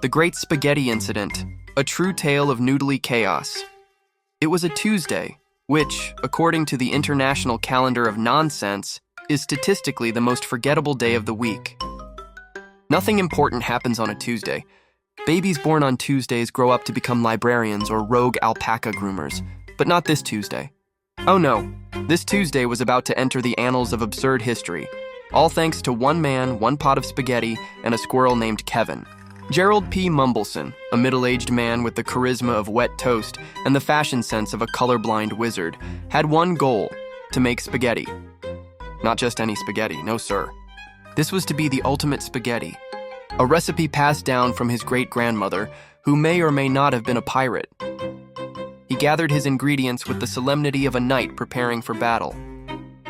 The Great Spaghetti Incident, a true tale of Noodly chaos. It was a Tuesday, which, according to the International Calendar of Nonsense, is statistically the most forgettable day of the week. Nothing important happens on a Tuesday. Babies born on Tuesdays grow up to become librarians or rogue alpaca groomers, but not this Tuesday. Oh no, this Tuesday was about to enter the annals of absurd history, all thanks to one man, one pot of spaghetti, and a squirrel named Kevin. Gerald P. Mumbleson, a middle-aged man with the charisma of wet toast and the fashion sense of a colorblind wizard, had one goal: to make spaghetti. Not just any spaghetti, no sir. This was to be the ultimate spaghetti, a recipe passed down from his great-grandmother, who may or may not have been a pirate. He gathered his ingredients with the solemnity of a knight preparing for battle.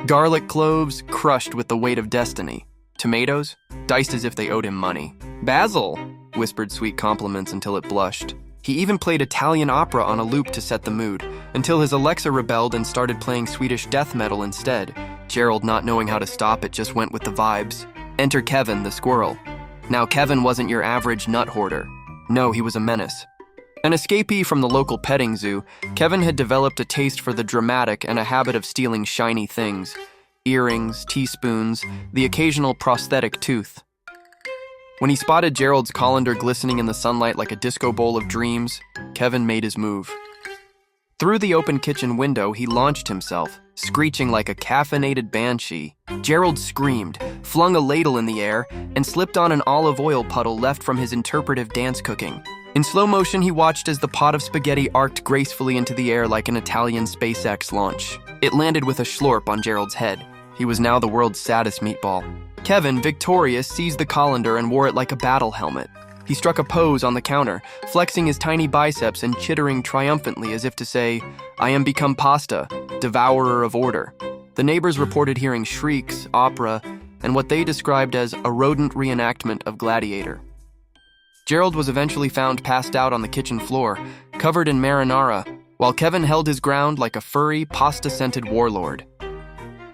Garlic cloves crushed with the weight of destiny. Tomatoes diced as if they owed him money. Basil whispered sweet compliments until it blushed. He even played Italian opera on a loop to set the mood, until his Alexa rebelled and started playing Swedish death metal instead. Gerald, not knowing how to stop it, just went with the vibes. Enter Kevin, the squirrel. Now, Kevin wasn't your average nut hoarder. No, he was a menace. An escapee from the local petting zoo, Kevin had developed a taste for the dramatic and a habit of stealing shiny things. Earrings, teaspoons, the occasional prosthetic tooth. When he spotted Gerald's colander glistening in the sunlight like a disco bowl of dreams, Kevin made his move. Through the open kitchen window, he launched himself, screeching like a caffeinated banshee. Gerald screamed, flung a ladle in the air, and slipped on an olive oil puddle left from his interpretive dance cooking. In slow motion, he watched as the pot of spaghetti arced gracefully into the air like an Italian SpaceX launch. It landed with a schlorp on Gerald's head. He was now the world's saddest meatball. Kevin, victorious, seized the colander and wore it like a battle helmet. He struck a pose on the counter, flexing his tiny biceps and chittering triumphantly as if to say, "I am become pasta, devourer of order." The neighbors reported hearing shrieks, opera, and what they described as a rodent reenactment of Gladiator. Gerald was eventually found passed out on the kitchen floor, covered in marinara, while Kevin held his ground like a furry, pasta-scented warlord.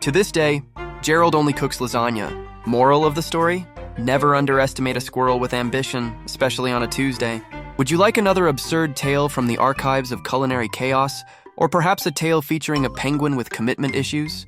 To this day, Gerald only cooks lasagna. Moral of the story? Never underestimate a squirrel with ambition, especially on a Tuesday. Would you like another absurd tale from the archives of culinary chaos, or perhaps a tale featuring a penguin with commitment issues?